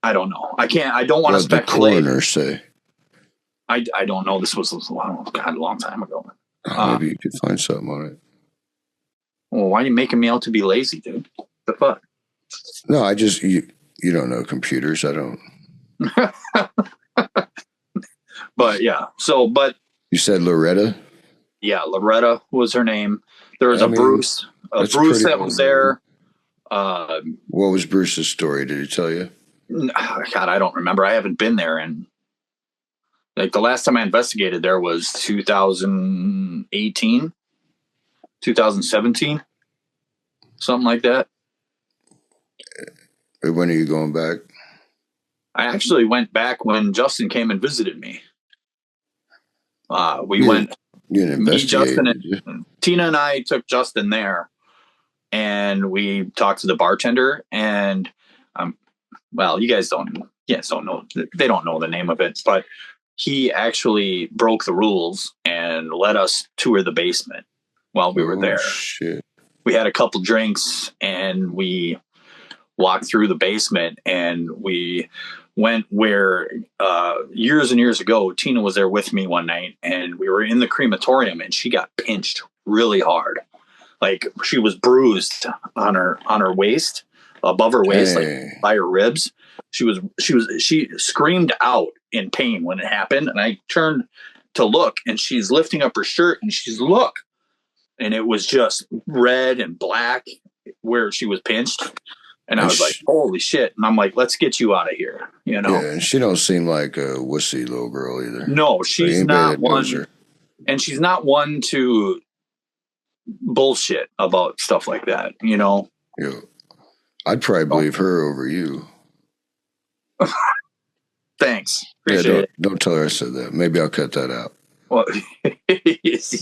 I don't know. I don't want to speculate. What did the coroner say? I don't know. This was a long time ago. Maybe you could find something on it. Well, why are you making me out to be lazy, dude? The fuck? No, I just you don't know computers. I don't. But yeah. You said Loretta? Yeah, Loretta was her name. There was Bruce. Bruce that was there. What was Bruce's story? Did he tell you? God, I don't remember. I haven't been there, and like the last time I investigated there was 2018, 2017, something like that. When are you going back? I actually went back when Justin came and visited me. We went. You didn't investigate. Me, Justin, and Tina and I took Justin there, and we talked to the bartender. And well, you guys don't know. They don't know the name of it, but he actually broke the rules and let us tour the basement while we were there. Shit. We had a couple drinks and we walked through the basement, and we went where years and years ago, Tina was there with me one night, and we were in the crematorium, and she got pinched really hard. Like she was bruised on her waist, above her waist, like by her ribs. She screamed out in pain when it happened. And I turned to look, and she's lifting up her shirt, and look. And it was just red and black where she was pinched. And I was like, holy shit. And I'm like, let's get you out of here. Yeah, and she don't seem like a wussy little girl either. No, she's not one. And she's not one to bullshit about stuff like that, Yeah. I'd probably believe her over you. Thanks. Appreciate it. Don't tell her I said that. Maybe I'll cut that out. Well,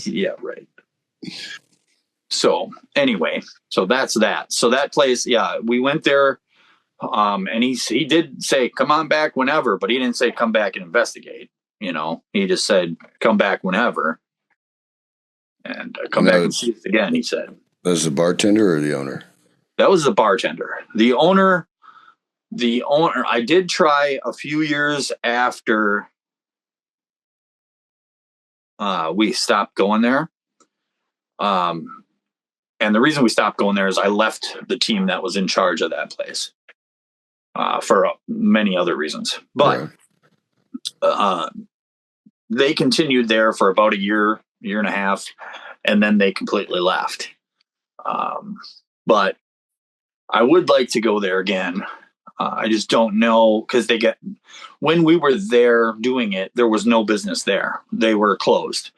yeah, right. So anyway, so that's that. So that place, yeah, we went there, and he did say, come on back whenever, but he didn't say come back and investigate. He just said, come back whenever. And come back and see us again, he said. That was the bartender or the owner? That was the bartender. The owner, I did try a few years after we stopped going there. And the reason we stopped going there is I left the team that was in charge of that place for many other reasons. But they continued there for about a year and a half, and then they completely left. But I would like to go there again. I just don't know, because when we were there doing it, there was no business there. They were closed.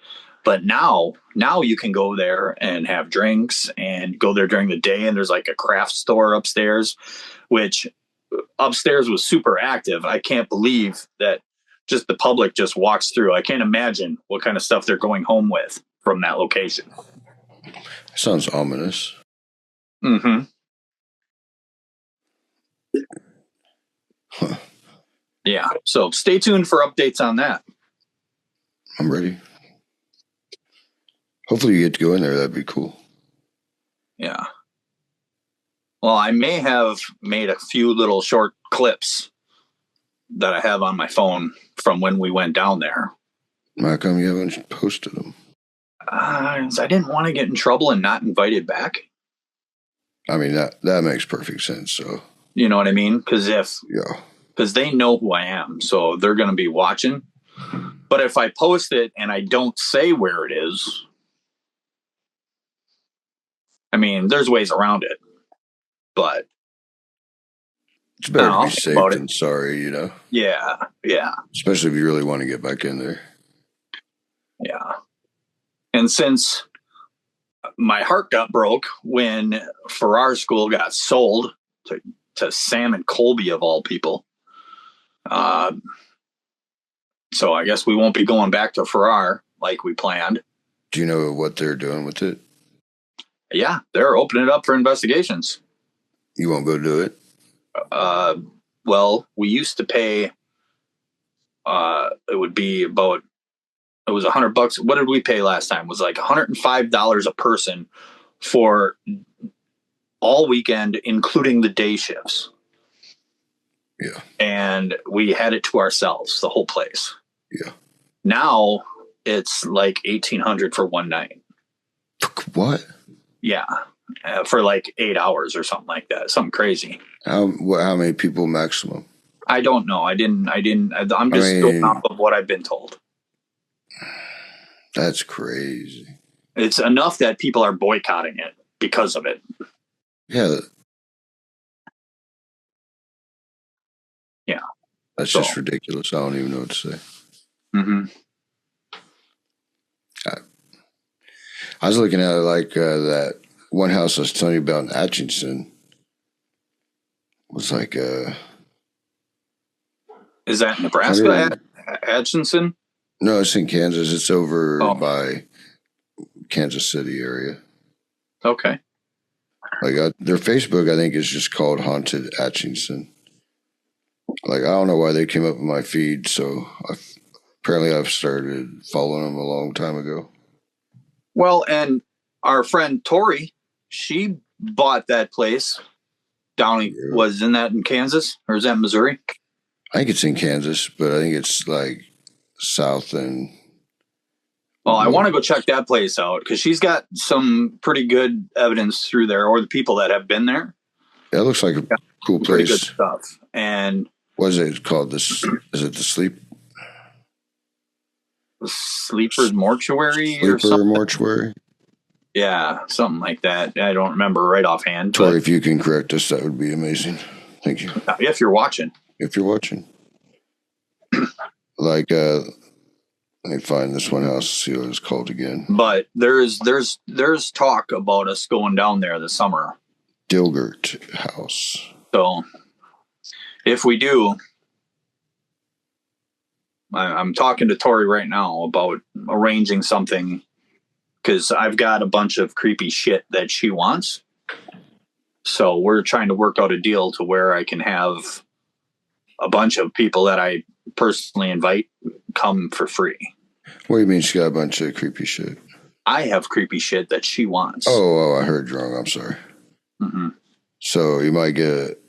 But now you can go there and have drinks and go there during the day. And there's like a craft store upstairs, which upstairs was super active. I can't believe that just the public just walks through. I can't imagine what kind of stuff they're going home with from that location. Sounds ominous. Mm-hmm. Yeah. So stay tuned for updates on that. I'm ready. Hopefully you get to go in there. That'd be cool. Yeah. Well, I may have made a few little short clips that I have on my phone from when we went down there. How come you haven't posted them? I didn't want to get in trouble and not invited back. I mean, that makes perfect sense. So, you know what I mean? Because they know who I am, so they're going to be watching. But if I post it and I don't say where it is, I mean, there's ways around it. But it's better to be safe than sorry, you know? Yeah. Especially if you really want to get back in there. Yeah. And since my heart got broke when Farrar School got sold to Sam and Colby, of all people, so I guess we won't be going back to Farrar like we planned. Do you know what they're doing with it? Yeah, they're opening it up for investigations. You won't go do it? Well, we used to pay, it was $100. What did we pay last time? It was like $105 a person for all weekend, including the day shifts. Yeah. And we had it to ourselves, the whole place. Yeah. Now it's like $1,800 for one night. What? Yeah. For like 8 hours or something like that. Something crazy. How many people maximum? I don't know. I'm just going off of what I've been told. That's crazy. It's enough that people are boycotting it because of it. Yeah. Yeah. That's just ridiculous. I don't even know what to say. Mm-hmm. I was looking at it like that one house I was telling you about in Atchison was like Is that Nebraska, Atchison? No, it's in Kansas. It's over by Kansas City area. Okay. Like their Facebook, I think, is just called Haunted Atchison. Like, I don't know why they came up in my feed, so apparently I've started following them a long time ago. Well, and our friend Tori, she bought that place down. Isn't that in Kansas or is that Missouri? I think it's in Kansas, but I think it's like south and. Well, I want to go check that place out because she's got some pretty good evidence through there, or the people that have been there. Yeah, it looks like a cool place. Pretty good stuff. And what is it called? Is it the Sleeper's Mortuary? Sleeper Mortuary? Yeah, something like that. I don't remember right offhand. Tori, if you can correct us, that would be amazing. Thank you. If you're watching. Like, let me find this one house, see what it's called again. But there's talk about us going down there this summer. Dilgert House. So if we do, I'm talking to Tori right now about arranging something because I've got a bunch of creepy shit that she wants. So we're trying to work out a deal to where I can have a bunch of people that I personally invite come for free. What do you mean she got a bunch of creepy shit? I have creepy shit that she wants. Oh, I heard you wrong. I'm sorry. Mm-hmm. So you might get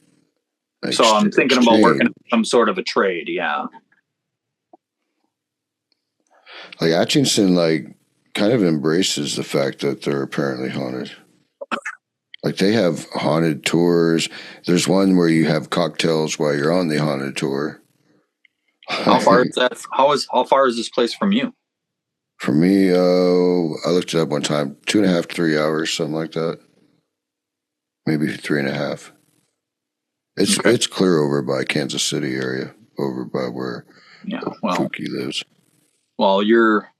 so I'm thinking about working some sort of a trade, yeah. Like Atchison, like, kind of embraces the fact that they're apparently haunted. Like, they have haunted tours. There's one where you have cocktails while you're on the haunted tour. How far is that? How far is this place from you? For me, I looked it up one time, 2.5 to 3 hours, something like that. Maybe 3.5. It's clear over by Kansas City area, over by where Pookie lives. Well, you're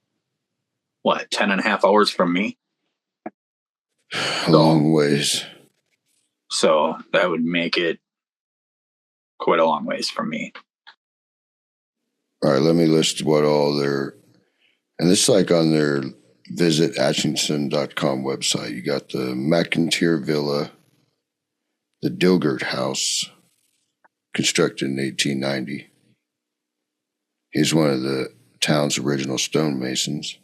what, 10.5 hours from me? A long ways. So that would make it quite a long ways from me. All right, let me list what all their, and this is like on their visitatchison.com website. You got the McIntyre Villa, the Dilgert House, constructed in 1890. He's one of the town's original stonemasons.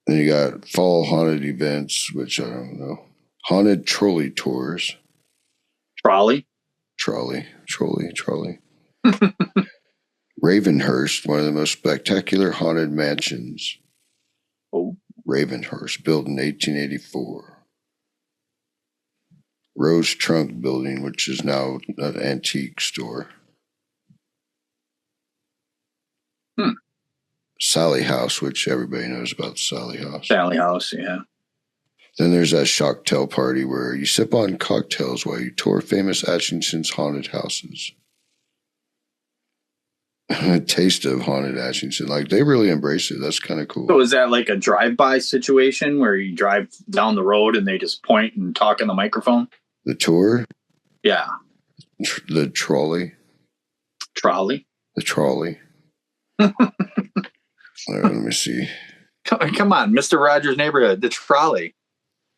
Then you got fall haunted events, which I don't know. Haunted trolley tours. Trolley. Ravenhurst, one of the most spectacular haunted mansions. Oh. Ravenhurst, built in 1884. Rose Trunk Building, which is now an antique store. Sally House, which everybody knows about Sally House. Sally House, yeah. Then there's that cocktail party where you sip on cocktails while you tour famous Atchinson's haunted houses. A taste of haunted Atchison. Like, they really embrace it. That's kind of cool. So is that like a drive-by situation where you drive down the road and they just point and talk in the microphone? The tour? Yeah. The trolley? Trolley? The trolley. Let me see. Come on, Mr. Rogers' Neighborhood, the trolley.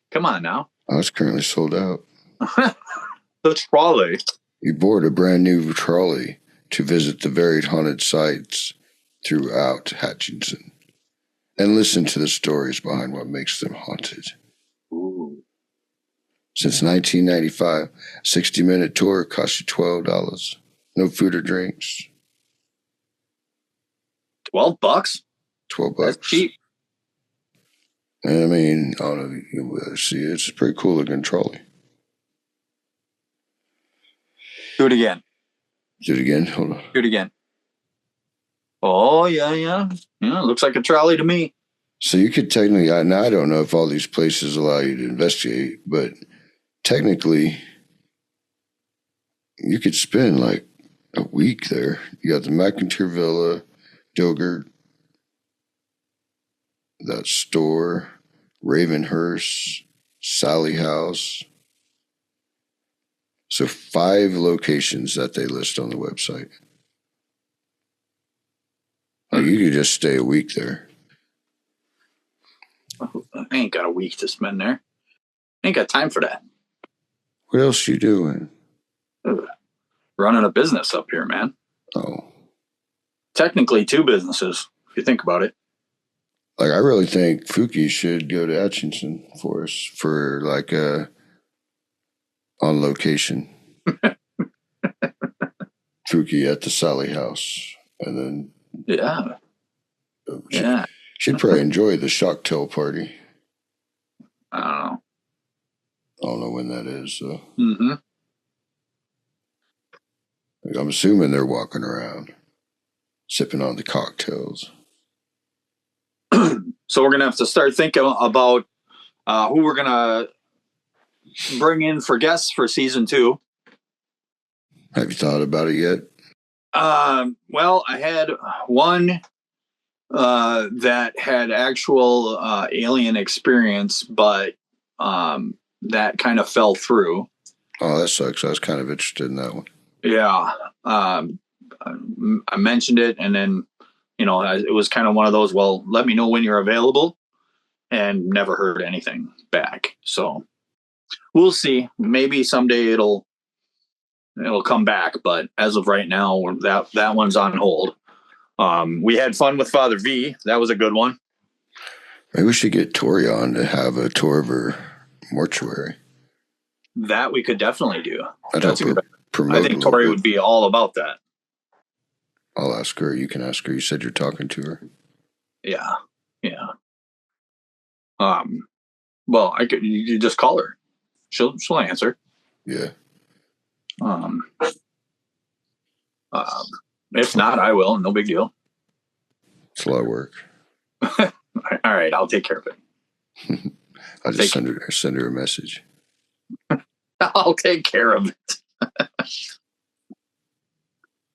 Come on now. Oh, it's currently sold out. The trolley. You board a brand new trolley to visit the varied haunted sites throughout Hutchinson and listen to the stories behind what makes them haunted. Ooh. Since 1995, a 60-minute tour costs you $12. No food or drinks. $12? $12. That's cheap. And I mean, I don't know if you see it. It's a pretty cool looking trolley. Do it again. Do it again. Hold on. Do it again. Oh, yeah. Yeah, looks like a trolley to me. So you could technically, now I don't know if all these places allow you to investigate, but technically you could spend like a week there. You got the McIntyre Villa, Dilgert, that store, Ravenhurst, Sally House. So 5 locations that they list on the website. Like, you could just stay a week there. I ain't got a week to spend there. I ain't got time for that. What else you doing? Running a business up here, man. Oh. Technically 2 businesses, if you think about it. Like, I really think Fuki should go to Atchison for us for like on location. Fuki at the Sally House. And then Yeah. She'd probably enjoy the cocktail party. I don't know when that is, so. Mm-hmm. I'm assuming they're walking around, sipping on the cocktails. So we're going to have to start thinking about who we're going to bring in for guests for season 2. Have you thought about it yet? Well, I had one that had actual alien experience, but that kind of fell through. Oh, that sucks. I was kind of interested in that one. Yeah. I mentioned it, and then, it was kind of one of those, well, let me know when you're available, and never heard anything back. So we'll see. Maybe someday it'll come back, but as of right now, that one's on hold. We had fun with Father V. That was a good one. Maybe we should get Tori on to have a tour of her mortuary. That we could definitely do. That's a good. I think Tori would be all about that. I'll ask her. You can ask her. You said you're talking to her. Yeah. Well, you just call her. She'll answer. Yeah. If not, I will. No big deal. It's a lot of work. All right, I'll take care of it. I'll just send her a message. I'll take care of it.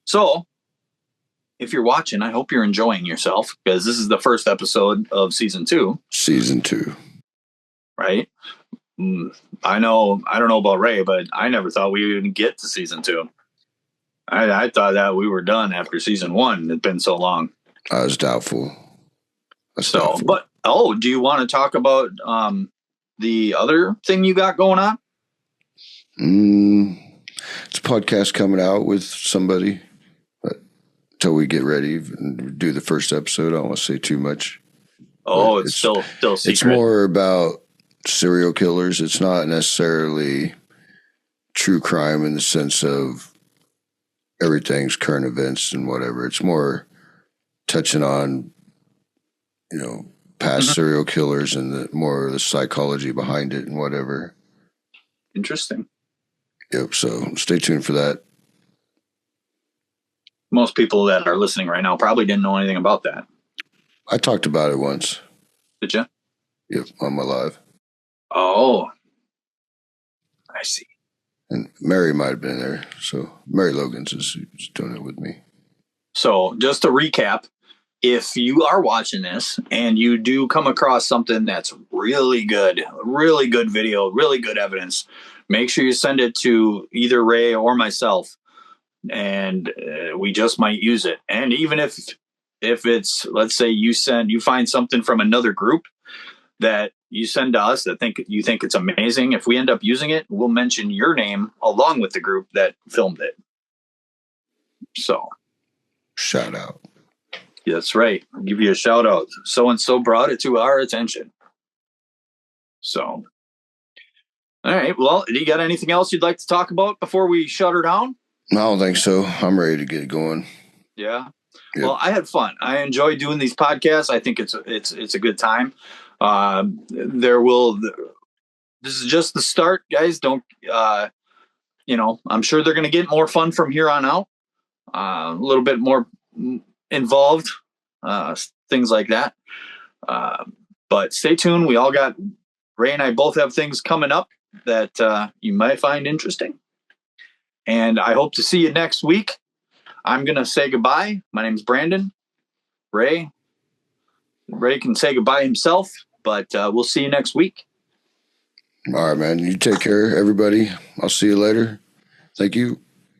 So, if you're watching, I hope you're enjoying yourself, because this is the first episode of season 2. Season 2. Right? I don't know about Ray, but I never thought we would even get to season 2. I thought that we were done after season 1. It'd been so long. I was doubtful. But do you want to talk about the other thing you got going on? It's a podcast coming out with somebody. But till we get ready and do the first episode. I don't want to say too much. Oh, it's still secret. It's more about serial killers. It's not necessarily true crime in the sense of everything's current events and whatever. It's more touching on, past serial killers and the psychology behind it and whatever. Interesting. Yep. So stay tuned for that. Most people that are listening right now probably didn't know anything about that. I talked about it once. Did you? Yep, on my live. Oh, I see. And Mary might have been there. So Mary Logan's is doing it with me. So just to recap, if you are watching this and you do come across something that's really good video, really good evidence, make sure you send it to either Ray or myself, and we just might use it. And even if it's, let's say you find something from another group that you send to us that you think it's amazing, if we end up using it, we'll mention your name along with the group that filmed it. So shout out. That's right. I'll give you a shout out. So-and-so brought it to our attention. So, all right. Well, do you got anything else you'd like to talk about before we shut her down? I don't think so. I'm ready to get going. Yeah. Yep. Well, I had fun. I enjoy doing these podcasts. I think it's a good time. This is just the start, guys. Don't, I'm sure they're going to get more fun from here on out. A little bit more involved, things like that. But stay tuned. Ray and I both have things coming up that you might find interesting. And I hope to see you next week. I'm going to say goodbye. My name's Brandon. Ray can say goodbye himself, but we'll see you next week. All right, man. You take care, everybody. I'll see you later. Thank you.